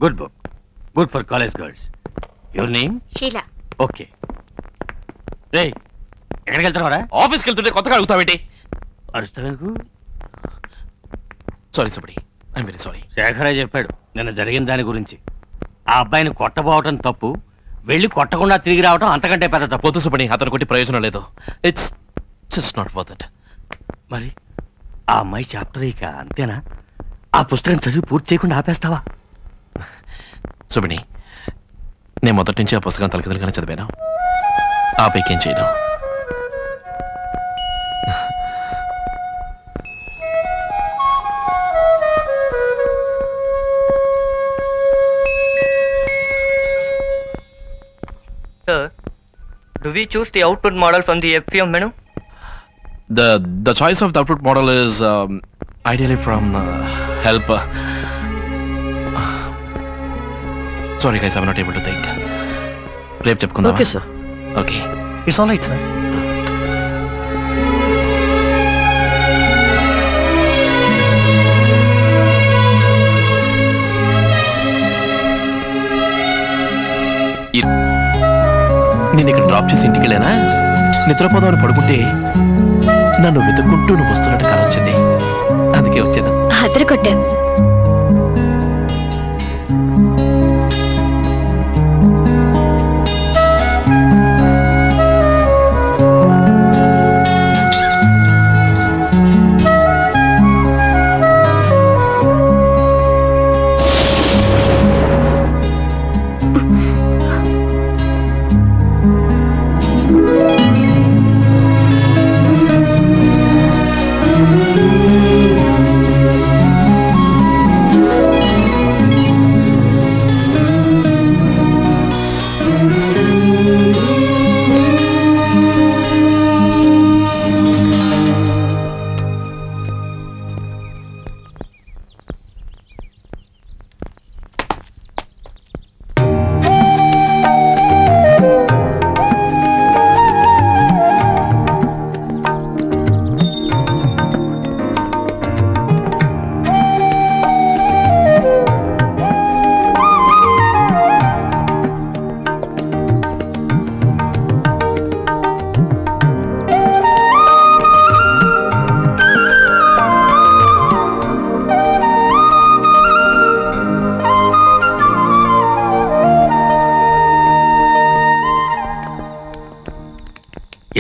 Good book, good for college girls. Your name? Sheela. Okay. రే, ఎక్కడికి వెళ్తున్నారా? ఆఫీస్కి వెళ్తుంటే కొత్తగా అడుగుతావేంటి? అరుస్తావెందుకు? సారీ సుబ్బడి, ఐఎమ్ వెరీ సారీ. శేఖరే చెప్పాడు నిన్న జరిగిన దాని గురించి. ఆ అబ్బాయిని కొట్టబోవటం తప్పు, వెళ్ళి కొట్టకుండా తిరిగి రావటం అంతకంటే పెద్ద తప్పు. పోతు సుబ్బడి, అతను కొట్టి ప్రయోజనం లేదు. It's just not worth it. మరి ఆ అమ్మాయి చాప్టర్ ఇక అంతేనా? ఆ పుస్తకం చదివి పూర్తి చేయకుండా ఆపేస్తావా? సుబ్బడి, నేను మొదటి నుంచి ఆ పుస్తకం తలకిదలుగానే చదివాను. ఆపేకేం చేయను. Sir, do we choose the output model from the FPM menu? The choice of the output model is ideally from help. Sorry guys, I'm not able to think. రేపు చెప్పుకుందాం. Okay sir. Okay. It's all right sir. నేను ఇక్కడ drop చేసి ఇంటికి వెళ్ళానా, నిద్రపోదామని పడుకుంటే నన్ను వెతుక్కుంటూ నువ్వు వస్తున్నట్టు కాలం వచ్చింది. అందుకే వచ్చాను. అద్దరు కొట్టా.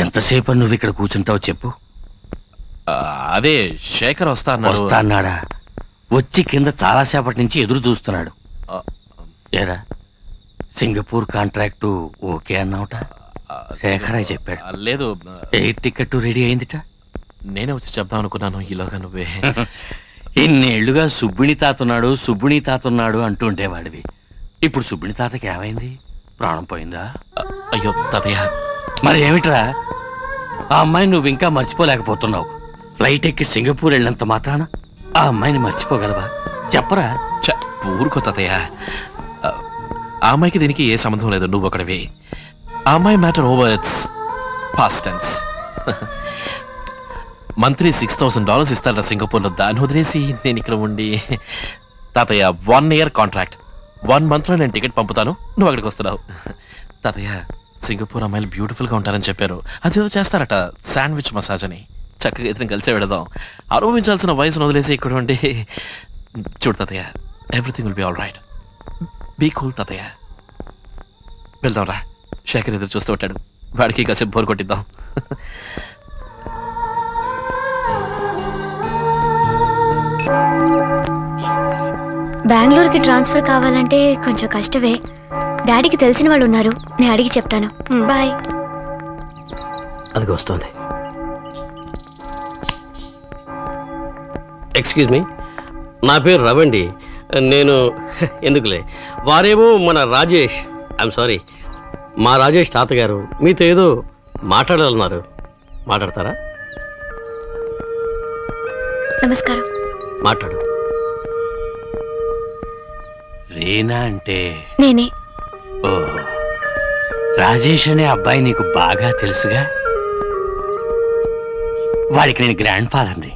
ఎంతసేపు నువ్వు ఇక్కడ కూర్చుంటావు చెప్పు? అదే శేఖర్ వస్తాన్నాడా? వచ్చి కింద చాలాసేపటి నుంచి ఎదురు చూస్తున్నాడు. ఏరా, సింగపూర్ కాంట్రాక్టు ఓకే అన్నావుట? శేఖరే చెప్పాడు. లేదు, ఎయిర్ టికెట్ రెడీ అయిందిట. నేనే వచ్చి చెప్దాం అనుకున్నాను, ఈలోగా నువ్వే. ఇన్నేళ్లుగా సుబ్బిణి తాతున్నాడు సుబ్బిణి తాతున్నాడు అంటూ ఉండేవాడివి. ఇప్పుడు సుబ్బిణి తాతకి ఏమైంది? ప్రాణం పోయిందా? అయ్యో తాతయ్య. మరి ఏమిట్రా, ఆ అమ్మాయిని నువ్వు ఇంకా మర్చిపోలేకపోతున్నావు. ఫ్లైట్ ఎక్కి సింగపూర్ వెళ్ళినంత మాత్రాన ఆ అమ్మాయిని మర్చిపోగలవా? చెప్పరా. ఊరుకో తాతయ్య, ఆ అమ్మాయికి దీనికి ఏ సంబంధం లేదు, నువ్వు ఒకటివి. ఆ అమ్మాయి matter over, it's past tense. Monthly $6,000 ఇస్తారా సింగపూర్లో, దాన్ని వదిలేసి నేను ఇక్కడ ఉండి. తాతయ్య 1 year కాంట్రాక్ట్, 1 monthలో నేను టికెట్ పంపుతాను, నువ్వు అక్కడికి వస్తున్నావు. తాతయ్య, సింగపూర్ అమ్మాయిలు బ్యూటిఫుల్గా ఉంటారని చెప్పారు, అదేదో చేస్తారట, శాండ్విచ్ మసాజ్ అని. చక్కగా ఇద్దరం కలిసే వెళదాం. అనుభవించాల్సిన వయసును వదిలేసి ఇక్కడ ఉండి. చూడు తాతయ్య, everything will be all right. Be cool తాతయ్య. వెళ్దాం రా, శేఖర్ ఎదురు చూస్తూ ఉంటాడు, వాడికి కాసేపు బోర్ కొట్టిద్దాం. బెంగళూరుకి ట్రాన్స్ఫర్ కావాలంటే కొంచెం కష్టమే. డాడీకి తెలిసిన వాళ్ళు ఉన్నారు, నేను అడిగి చెప్తాను. బాయ్. అది వస్తుంది. ఎక్స్క్యూజ్ మీ, నా పేరు రవండి. నేను ఎందుకులే, వారేమో మన రాజేష్, ఐఎమ్ సారీ, మా రాజేష్ తాతగారు మీతో ఏదో మాట్లాడాలన్నారు. మాట్లాడతారా? నమస్కారం. మాట్లాడు. రీనా అంటే నేనే. ఓ, రాజేష్ అనే అబ్బాయి నీకు బాగా తెలుసుగా? వాడికి నేను గ్రాండ్ ఫాదర్ని.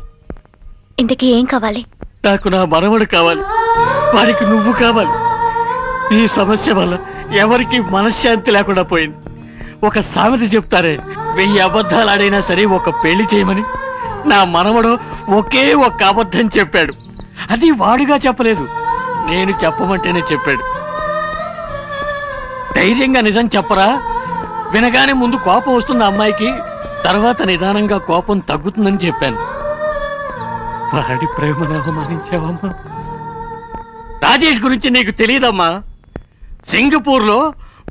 ఇంతకీ ఏం కావాలి? నాకు నా మనవడు కావాలి, వాడికి నువ్వు కావాలి. ఈ సమస్య వల్ల ఎవరికి మనశ్శాంతి లేకుండా పోయింది. ఒక సామెత చెప్తారే, 1000 అబద్ధాలు ఆడైనా సరే ఒక పెళ్లి చేయమని. నా మనవడు ఒకే ఒక్క అబద్ధం చెప్పాడు. అది వాడుగా చెప్పలేదు, నేను చెప్పమంటేనే చెప్పాడు. ధైర్యంగా నిజం చెప్పరా, వినగానే ముందు కోపం వస్తుంది అమ్మాయికి, తర్వాత నిదానంగా కోపం తగ్గుతుందని చెప్పాను. వాడి ప్రేమను అవమానించావమ్మా. రాజేష్ గురించి నీకు తెలియదమ్మా. సింగపూర్లో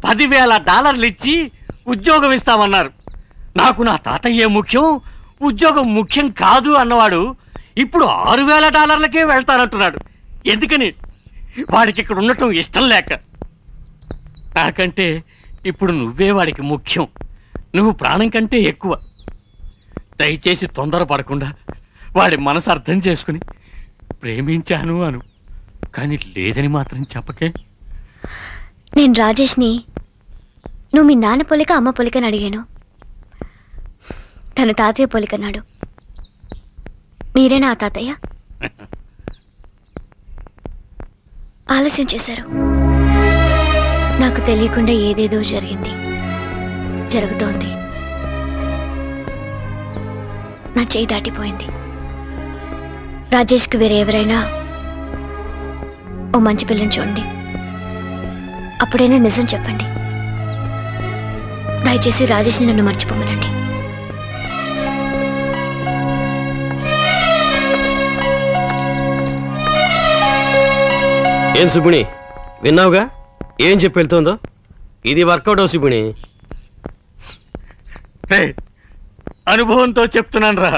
$10,000 ఇచ్చి ఉద్యోగం ఇస్తామన్నారు. నాకు నా తాతయ్యే ముఖ్యం, ఉద్యోగం ముఖ్యం కాదు అన్నవాడు ఇప్పుడు $6,000కే వెళ్తానంటున్నాడు. ఎందుకని? వాడికి ఇక్కడ ఉండటం ఇష్టం లేక. నాకంటే ఇప్పుడు నువ్వే వాడికి ముఖ్యం, నువ్వు ప్రాణం కంటే ఎక్కువ. దయచేసి తొందరపడకుండా వాడి మనసు అర్థం చేసుకుని ప్రేమించాను అను, కానీ లేదని మాత్రం చెప్పకే. నేను రాజేష్ని నువ్వు మీ నాన్న పోలిక అమ్మ పోలికని అడిగాను. తను తాతయ్య పోలికన్నాడు. మీరేనా ఆ తాతయ్య? ఆలస్యం చేశారు. నాకు తెలియకుండా ఏదేదో జరిగింది, జరుగుతోంది. నా చేయి దాటిపోయింది. రాజేష్కి వేరే ఎవరైనా ఓ మంచి పిల్లని చూడండి, అప్పుడైనా నిజం చెప్పండి. దయచేసి రాజేష్ని నన్ను మర్చిపోమనండి. ఏం సుబ్బిణి, విన్నావుగా ఏం చెప్పి వెళ్తుందో? ఇది వర్కౌట్ అవు సుబ్బిణి. అనుభవంతో చెప్తున్నాను రా,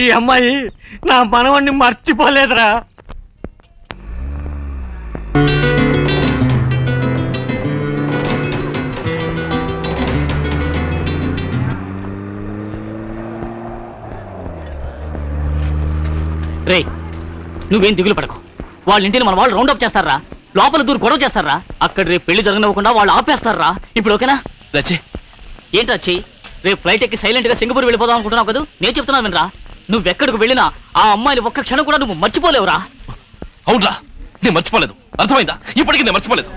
ఈ అమ్మాయి నా మనవణ్ణి మర్చిపోలేదురా. రే, నువ్వేం దిగులు పడకు. వాళ్ళ ఇంటిని మన వాళ్ళు రౌండప్ చేస్తారా, లోపల దూరు గొడవ చేస్తారా, అక్కడ రేపు పెళ్లి జరగనివ్వకుండా వాళ్ళు ఆపేస్తారా. ఇప్పుడు ఓకేనా? ఏంటి వచ్చి రేపు ఫ్లైట్ ఎక్కి సైలెంట్ గా సింగపూర్ వెళ్ళిపోదాం అనుకుంటున్నావు కదా. నేను చెప్తున్నాను వినరా, నువ్వెక్కడికి వెళ్ళినా ఆ అమ్మాయిని ఒక్క క్షణం కూడా నువ్వు మర్చిపోలేవురా. అవునరా, నేను మర్చిపోలేదు, అర్థమైందా? ఇప్పటికీ నేను మర్చిపోలేదు,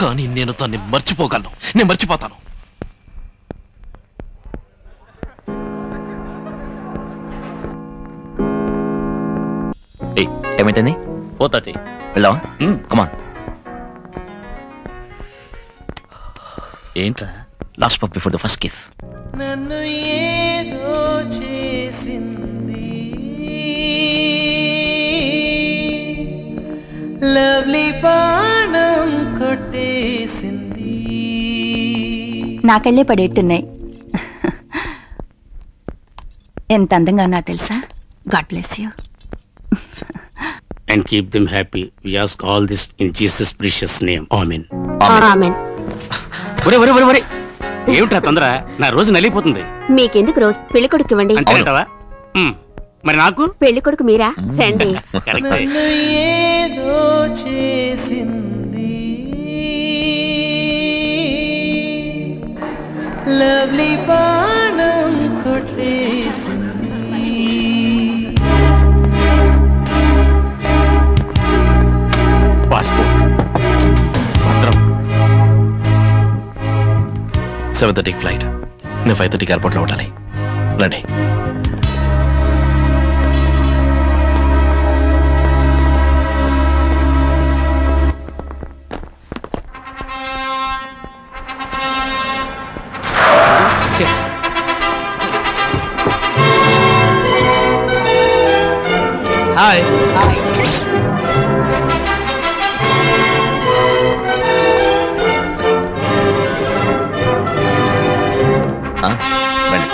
కానీ నేను దాన్ని మర్చిపోగలను, నేను మర్చిపోతాను. ఏమైంది? 4:30. వెళ్దామా? కమాన్. ఏంట్రా? Last pub before the first kiss. నన్ను ఏదో చేసింది, లవ్లీ బాణం కొట్టేసింది. నాకళ్ళే పడేట్టున్నాయి. ఎంత అందంగా ఉన్నా తెలుసా? God bless you. And keep them happy. We ask all this in Jesus' precious name. Amen. ఆమేన్. ఏమిట్రా తొందర? నా రోజు నలిగిపోతుంది. మీకెందుకు రోజ్? పెళ్లి కొడుకు ఇవ్వండి. అంతేనంటావా? మరి నాకు పెళ్లి కొడుకు మీరా? రండి. నన్ను ఏదో చేసింది, లవ్లీ బాణం కొట్టేసింది. పాస్పోర్ట్, భద్రం. 7:30 ఫ్లైట్. నేను 5:30 ఎయిర్పోర్ట్లో ఉండాలి. రండి. హాయ్. రండి.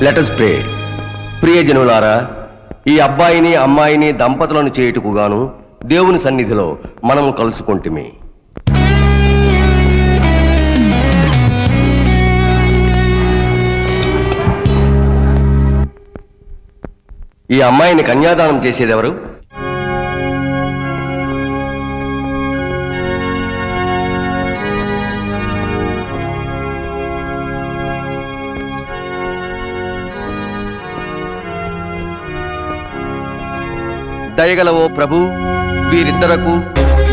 Let us pray. ప్రియజనులారా, ఈ అబ్బాయిని అమ్మాయిని దంపతులను చేయుటకు గాను దేవుని సన్నిధిలో మనము కలుసుకొంటిమి. ఈ అమ్మాయిని కన్యాదానం చేసేదెవరు? దయగలవో ప్రభు, వీరిద్దరకు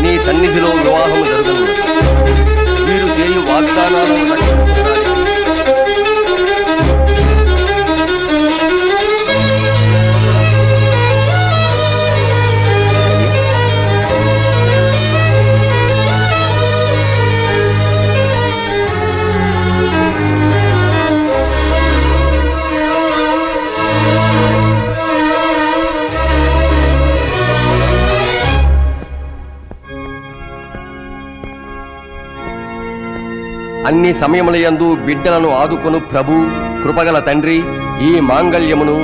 నీ సన్నిధిలో వివాహము జరుగును. వీరు చేయు వాగ్దానాలను బట్టి అన్ని సమయములయందు బిడ్డలను ఆదుకొను ప్రభు, కృపగల తండ్రి, ఈ మాంగళ్యమును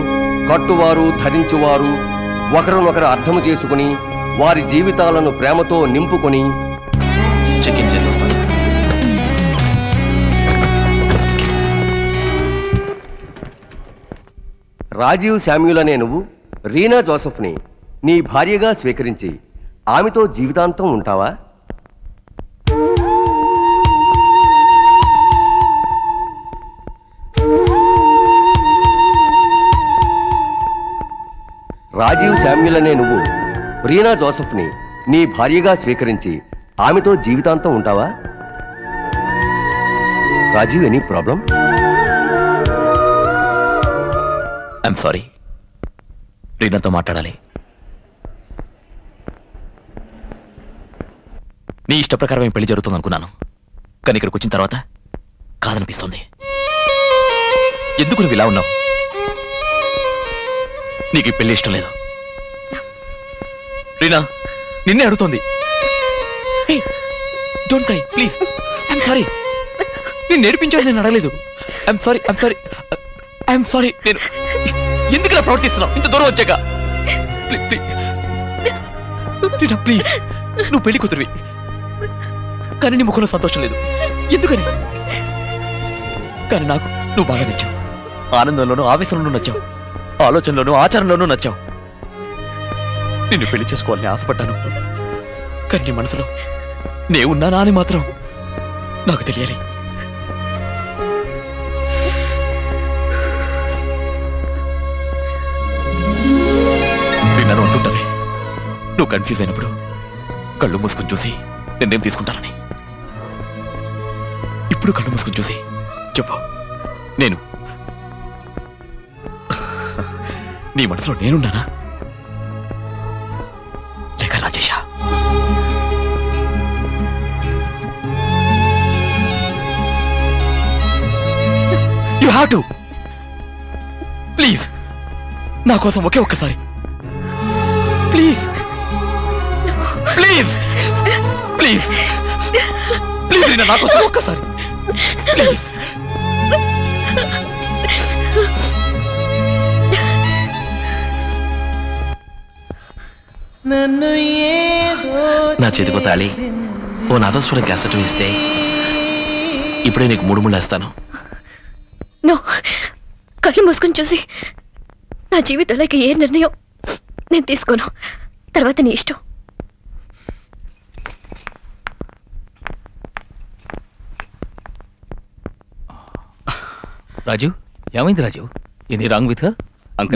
కట్టువారు ధరించువారు ఒకరినొకరు అర్థము చేసుకుని వారి జీవితాలను ప్రేమతో నింపుకొని చెక్ ఇన్ చేసేస్తాను. రాజీవ్ శామ్యూల్ అనే నువ్వు రీనా జోసెఫ్ని నీ భార్యగా స్వీకరించి ఆమెతో జీవితాంతం ఉంటావా? రాజీవ్ శామ్యూల్ అనే నువ్వు రీనా జోసెఫ్ని నీ భార్యగా స్వీకరించి ఆమెతో జీవితాంతం ఉంటావా? Rajiv, any problem? I'm sorry, రీనాతో మాట్లాడాలి. నీ ఇష్ట ప్రకారమే పెళ్లి జరుగుతుంది అనుకున్నాను, కానీ ఇక్కడికి వచ్చిన తర్వాత కాదనిపిస్తుంది. ఎందుకు నువ్వు ఇలా ఉన్నావు? నీకు ఈ పెళ్లి ఇష్టం లేదు. రీనా నిన్నే అడుగుతోంది. Don't cry please. I'm sorry, నేను నేర్పించాను, నేను అడగలేదు. I'm sorry, I'm sorry, I'm sorry. నేను ఎందుకు ఇలా ప్రవర్తిస్తున్నావు ఇంత దూరం వచ్చాక? రీనా ప్లీజ్, నువ్వు పెళ్లి కూతురువి, కానీ నీ ముఖంలో సంతోషం లేదు. ఎందుకని? కానీ నాకు నువ్వు బాగా నచ్చావు. ఆనందంలోనూ ఆవేశంలోనూ నచ్చావు, ఆలోచనలోనూ ఆచారంలోనూ నచ్చావు. నిన్ను పెళ్లి చేసుకోవాలని ఆశపడ్డాను, కానీ నీ మనసులో నే ఉన్నానా అని మాత్రం నాకు తెలియాలి. నన్ను అంటుంటావే నువ్వు కన్ఫ్యూజ్ అయినప్పుడు కళ్ళు మూసుకుని చూసి నిర్ణయం తీసుకుంటానని. ఇప్పుడు కళ్ళు మూసుకుని చూసి చెప్పు, నేను నీ మనసులో నేనున్నానా లేక రాజేషా? యు హ్యావ్ టు ప్లీజ్, నా కోసం ఒకే ఒక్కసారి ప్లీజ్ ప్లీజ్ ప్లీజ్ ప్లీజ్ నా కోసం ఒక్కసారి ప్లీజ్. నా చేతికో తాళి, ఓ నాదస్వరం క్యాసెట్ ఇస్తే ఇప్పుడే నీకు 3 ముళ్ళు వేస్తాను. నో, కళ్ళు మూసుకొని చూసి నా జీవితంలో ఏ నిర్ణయం నేను తీసుకోను. తర్వాత నీ ఇష్టం. రాజు, ఏమైంది Raju? Any wrong with her?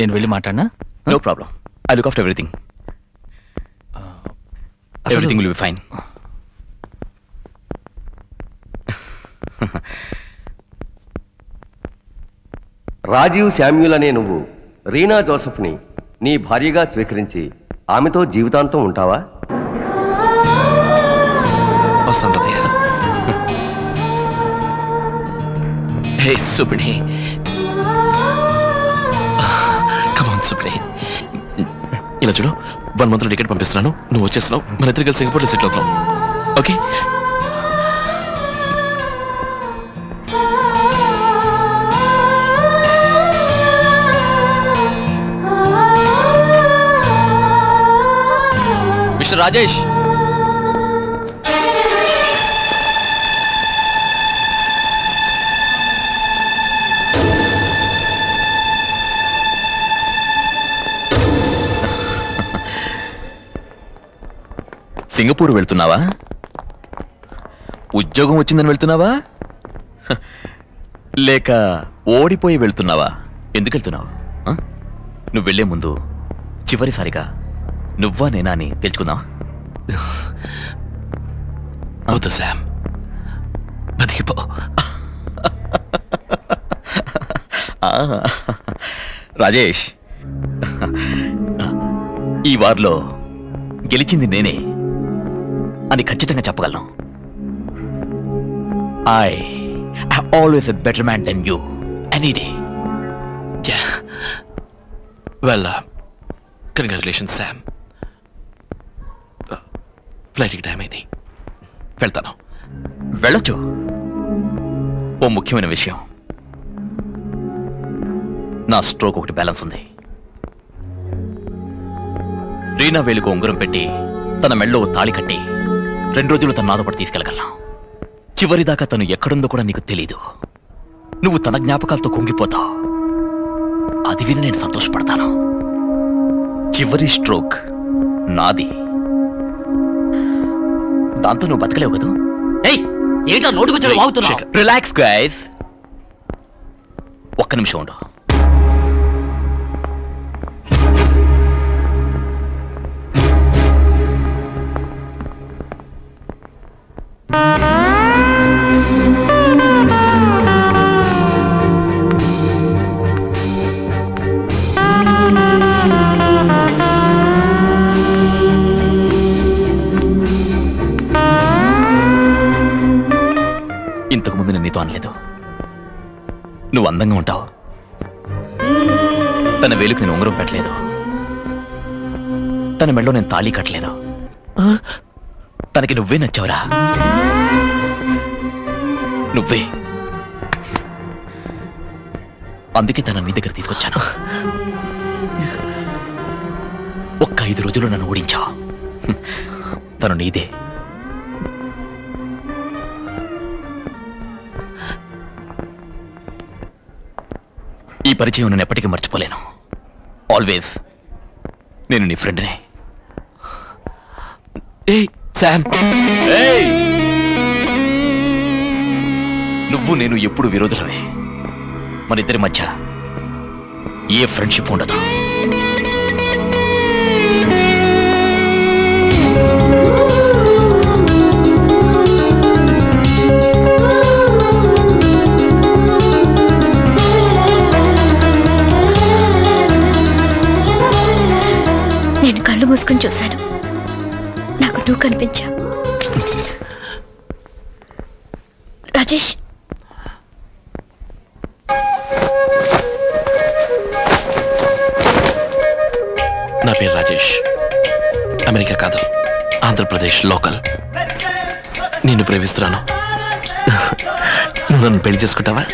నేను వెళ్ళి మాట్లాడినా? No problem, I look after everything. Everything will be fine. Rajiv Samuel అనే నువ్వు రీనా జోసెఫ్ని నీ భార్యగా స్వీకరించి ఆమెతో జీవితాంతం ఉంటావా? వస్తాను తాతయ్య. హే సుబ్ని, కమాన్ సుబ్ని, ఇలా చూడు, 1 month టికెట్ పంపిస్తున్నాను, నువ్వు వచ్చేస్తున్నావు, మన ఇద్దరు కలిసి సింగపూర్లో సెటిల్ అవుతున్నాం. ఓకే? మిస్టర్ రాజేష్, సింగపూర్ వెళ్తున్నావా? ఉద్యోగం వచ్చిందని వెళ్తున్నావా, లేక ఓడిపోయి వెళ్తున్నావా? ఎందుకు వెళ్తున్నావు? నువ్వు వెళ్లే ముందు చివరిసారిగా నువ్వా నేనా అని తెలుసుకుందాం. అవుతా శామ్, బతికిపో. రాజేష్, ఈ వార్లో గెలిచింది నేనే అని ఖచ్చితంగా చెప్పగలను. I always a better man than you any day. Well, congratulations Sam. ఫ్లైట్కి టైం అయింది, వెళ్తాను. వెళ్ళొచ్చు. ఓ ముఖ్యమైన విషయం, నా స్ట్రోక్ ఒకటి బ్యాలెన్స్ ఉంది. రీనా వేలుకు ఉంగరం పెట్టి తన మెళ్ళో తాళి కట్టి 2 రోజులు తన నాతో పాటు తీసుకెళ్ళగలను. చివరిదాకా తను ఎక్కడుందో కూడా నీకు తెలీదు. నువ్వు తన జ్ఞాపకాలతో కుంగిపోతావు. అది విని నేను సంతోషపడతాను. చివరి స్ట్రోక్ నాది. దాంతో నువ్వు బతకలేవు కదా. ఏంటో నోటుకొచ్చాడు వాగుతున్నావు. రిలాక్స్ గైస్, ఒక్క నిమిషం ఉండు. ఇంతకుముందు నేను నీతో అనలేదు, నువ్వు అందంగా ఉంటావు. తన వేలుకు నేను ఉంగరం పెట్టలేదు, తన మెళ్ళో నేను తాళి కట్టలేదు. తనకి నువ్వే నచ్చావురా, నువ్వే. అందుకే తన నీ దగ్గర తీసుకొచ్చాను. ఒక్క 5 రోజులు నన్ను ఓడించావు. తను నీదే. ఈ పరిచయం నేను ఎప్పటికీ మర్చిపోలేను. ఆల్వేస్ నేను నీ ఫ్రెండ్నే. శామ్, నువ్వు నేను ఎప్పుడు విరోధులమే. మన ఇద్దరి మధ్య ఏ ఫ్రెండ్షిప్ ఉండదు. నేను కళ్ళు మూసుకొని చూశాను, నాకు నువ్వు కనిపించా. రాజేష్, నా పేరు రాజేష్. అమెరికా కాదు, ఆంధ్రప్రదేశ్ లోకల్. నిన్ను ప్రేమిస్తున్నాను. నువ్వు నన్ను పెళ్లి చేసుకుంటావా?